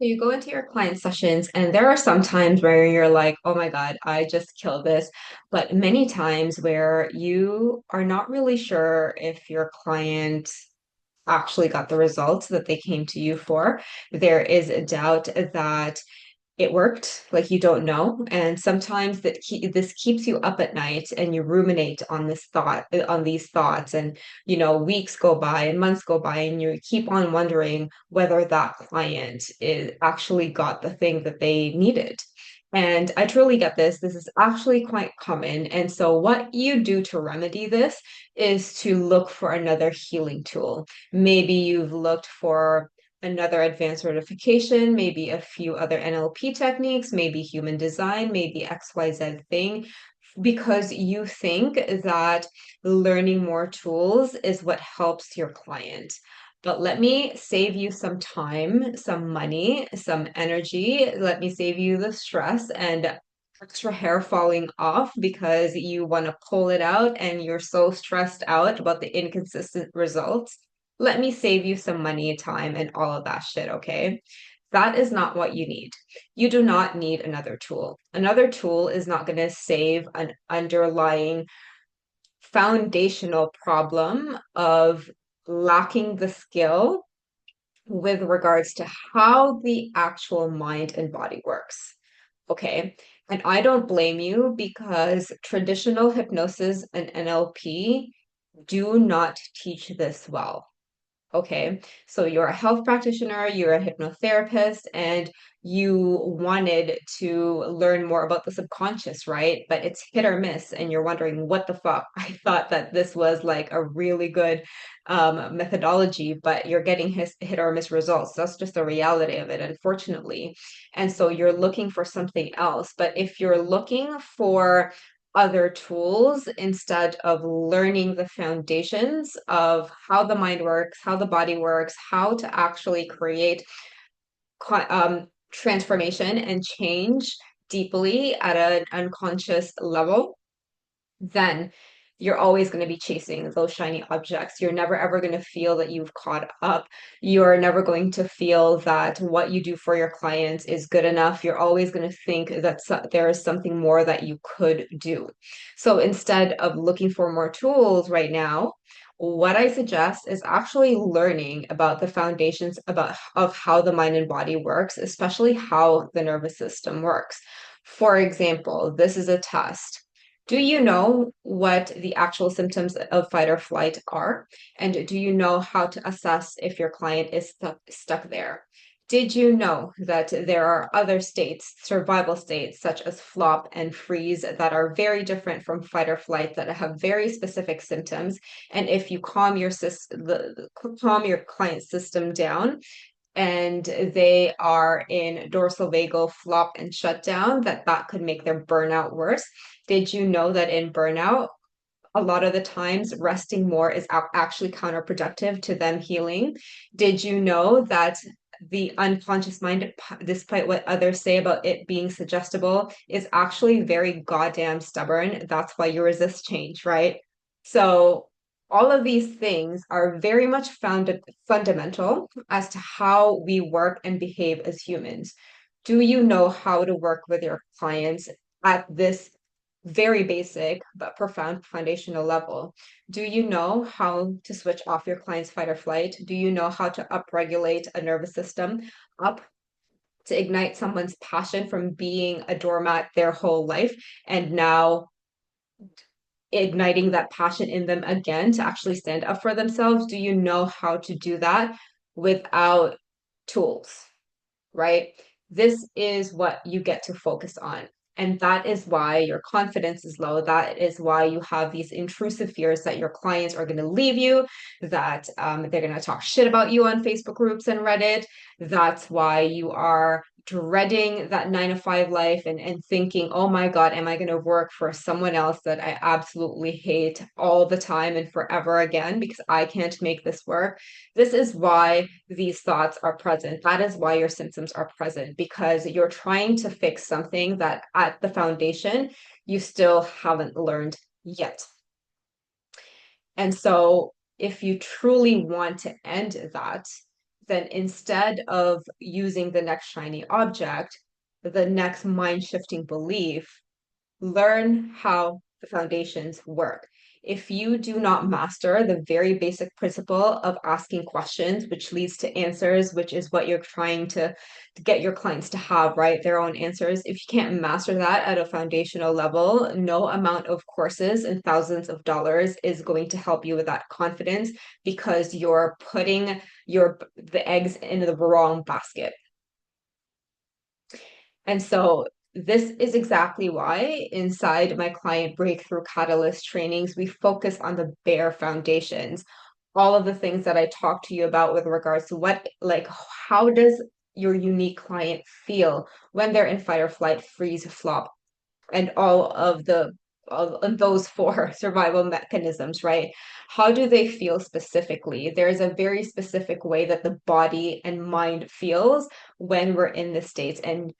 So you go into your client sessions, and there are some times where you're like, oh my God, I just killed this. But many times where you are not really sure if your client actually got the results that they came to you for. There is a doubt that it worked, like you don't know. And sometimes this keeps you up at night and you ruminate on on these thoughts. And, weeks go by and months go by, and you keep on wondering whether that client is actually got the thing that they needed. And I truly get this. This is actually quite common. And so, what you do to remedy this is to look for another healing tool. Maybe you've looked for another advanced certification, maybe a few other NLP techniques, maybe human design, maybe XYZ thing, because you think that learning more tools is what helps your client. But let me save you some time, some money, some energy. Let me save you the stress and extra hair falling off because you want to pull it out and you're so stressed out about the inconsistent results. Let me save you some money, time, and all of that shit, okay? That is not what you need. You do not need another tool. Another tool is not going to save an underlying foundational problem of lacking the skill with regards to how the actual mind and body works. Okay. And I don't blame you because traditional hypnosis and NLP do not teach this well. Okay, so you're a health practitioner, you're a hypnotherapist, and you wanted to learn more about the subconscious, right? But it's hit or miss, and you're wondering, what the fuck? I thought that this was like a really good methodology, but you're getting hit or miss results. That's just the reality of it, unfortunately. And so you're looking for something else. But if you're looking for other tools instead of learning the foundations of how the mind works, how the body works, how to actually create transformation and change deeply at an unconscious level, then you're always going to be chasing those shiny objects. You're never ever going to feel that you've caught up. You're never going to feel that what you do for your clients is good enough. You're always going to think that there is something more that you could do. So instead of looking for more tools right now, what I suggest is actually learning about the foundations of how the mind and body works, especially how the nervous system works. For example, this is a test. Do you know what the actual symptoms of fight or flight are? And do you know how to assess if your client is stuck there? Did you know that there are other states, survival states, such as flop and freeze, that are very different from fight or flight, that have very specific symptoms? And if you calm your client's system down, and they are in dorsal vagal flop and shutdown, that could make their burnout worse. Did you know that in burnout, a lot of the times resting more is actually counterproductive to them healing? Did you know that the unconscious mind, despite what others say about it being suggestible, is actually very goddamn stubborn? That's why you resist change, right? So all of these things are very much fundamental as to how we work and behave as humans. Do you know how to work with your clients at this very basic but profound foundational level? Do you know how to switch off your client's fight or flight? Do you know how to upregulate a nervous system up to ignite someone's passion from being a doormat their whole life and now igniting that passion in them again to actually stand up for themselves? Do you know how to do that without tools, right? This is what you get to focus on. And that is why your confidence is low. That is why you have these intrusive fears that your clients are going to leave you, that they're going to talk shit about you on Facebook groups and Reddit. That's why you are dreading that 9 to 5 life and thinking, oh my God, am I going to work for someone else that I absolutely hate all the time and forever again because I can't make this work? This is why these thoughts are present. That is why your symptoms are present, because you're trying to fix something that at the foundation you still haven't learned yet. And so, if you truly want to end that, then instead of using the next shiny object, the next mind shifting belief, learn how the foundations work. If you do not master the very basic principle of asking questions, which leads to answers, which is what you're trying to get your clients to have, right? Their own answers. If you can't master that at a foundational level, no amount of courses and thousands of dollars is going to help you with that confidence because you're putting the eggs in the wrong basket. And so this is exactly why inside my client breakthrough catalyst trainings, we focus on the bare foundations, all of the things that I talked to you about with regards to how does your unique client feel when they're in fight or flight, freeze, flop, and all of those four survival mechanisms, right? How do they feel specifically? There's a very specific way that the body and mind feels when we're in this state, and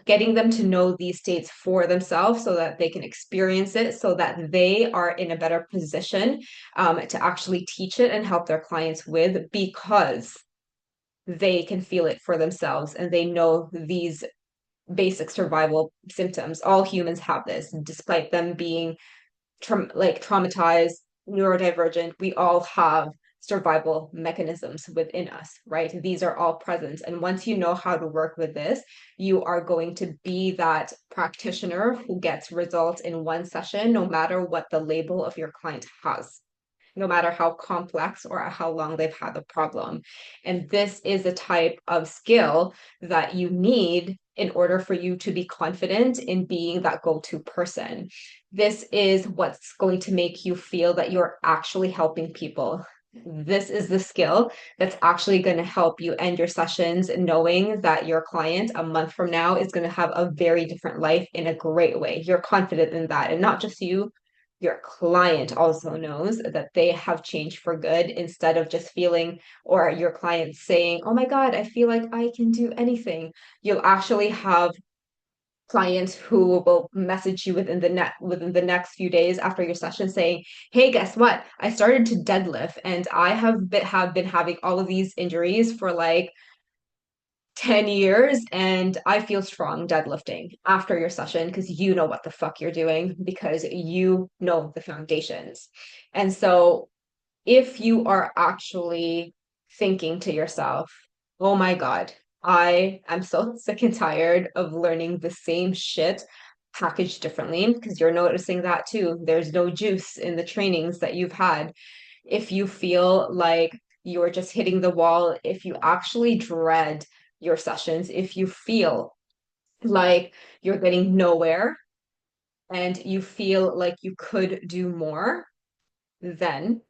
getting them to know these states for themselves so that they can experience it, so that they are in a better position to actually teach it and help their clients with, because they can feel it for themselves and they know these basic survival symptoms. All humans have this, despite them being traumatized, neurodivergent. We all have survival mechanisms within us, right? These are all present. And once you know how to work with this, you are going to be that practitioner who gets results in one session, no matter what the label of your client has, no matter how complex or how long they've had the problem. And this is a type of skill that you need in order for you to be confident in being that go-to person. This is what's going to make you feel that you're actually helping people. This is the skill that's actually going to help you end your sessions knowing that your client a month from now is going to have a very different life in a great way. You're confident in that, and not just you, your client also knows that they have changed for good, instead of just feeling, or your client saying, oh my God, I feel like I can do anything. You'll actually have clients who will message you within the next few days after your session saying, hey, guess what? I started to deadlift and I have been having all of these injuries for like 10 years and I feel strong deadlifting after your session, because you know what the fuck you're doing, because you know the foundations. And so if you are actually thinking to yourself, oh my God, I am so sick and tired of learning the same shit packaged differently, because you're noticing that too. There's no juice in the trainings that you've had. If you feel like you're just hitting the wall, if you actually dread your sessions, if you feel like you're getting nowhere and you feel like you could do more, then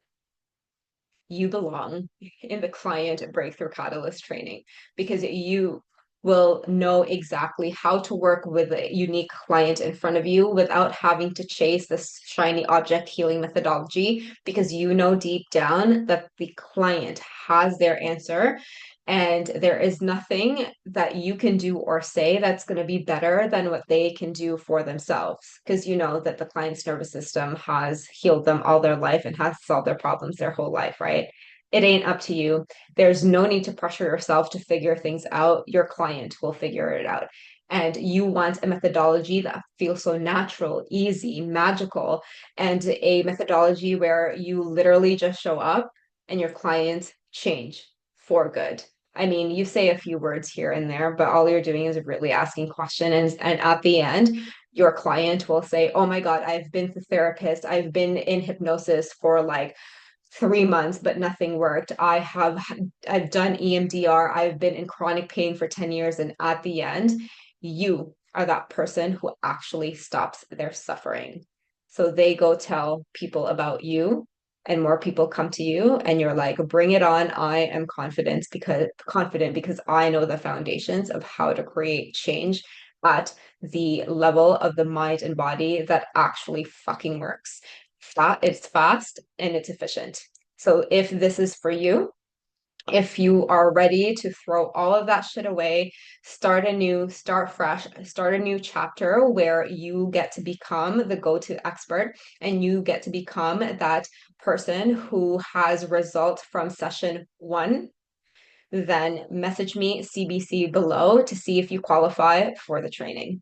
you belong in the client breakthrough catalyst training, because you will know exactly how to work with a unique client in front of you without having to chase this shiny object healing methodology, because you know deep down that the client has their answer. And there is nothing that you can do or say that's going to be better than what they can do for themselves, because you know that the client's nervous system has healed them all their life and has solved their problems their whole life, right? It ain't up to you. There's no need to pressure yourself to figure things out. Your client will figure it out. And you want a methodology that feels so natural, easy, magical, and a methodology where you literally just show up and your clients change for good. I mean, you say a few words here and there, but all you're doing is really asking questions. And at the end, your client will say, oh my God, I've been to therapist. I've been in hypnosis for like 3 months, but nothing worked. I've done EMDR. I've been in chronic pain for 10 years. And at the end, you are that person who actually stops their suffering. So they go tell people about you, and more people come to you, and you're like, bring it on. I am confident because I know the foundations of how to create change at the level of the mind and body that actually fucking works. It's fast and it's efficient. So if this is for you, if you are ready to throw all of that shit away, start fresh, start a new chapter where you get to become the go-to expert and you get to become that person who has results from session one then message me CBC below to see if you qualify for the training.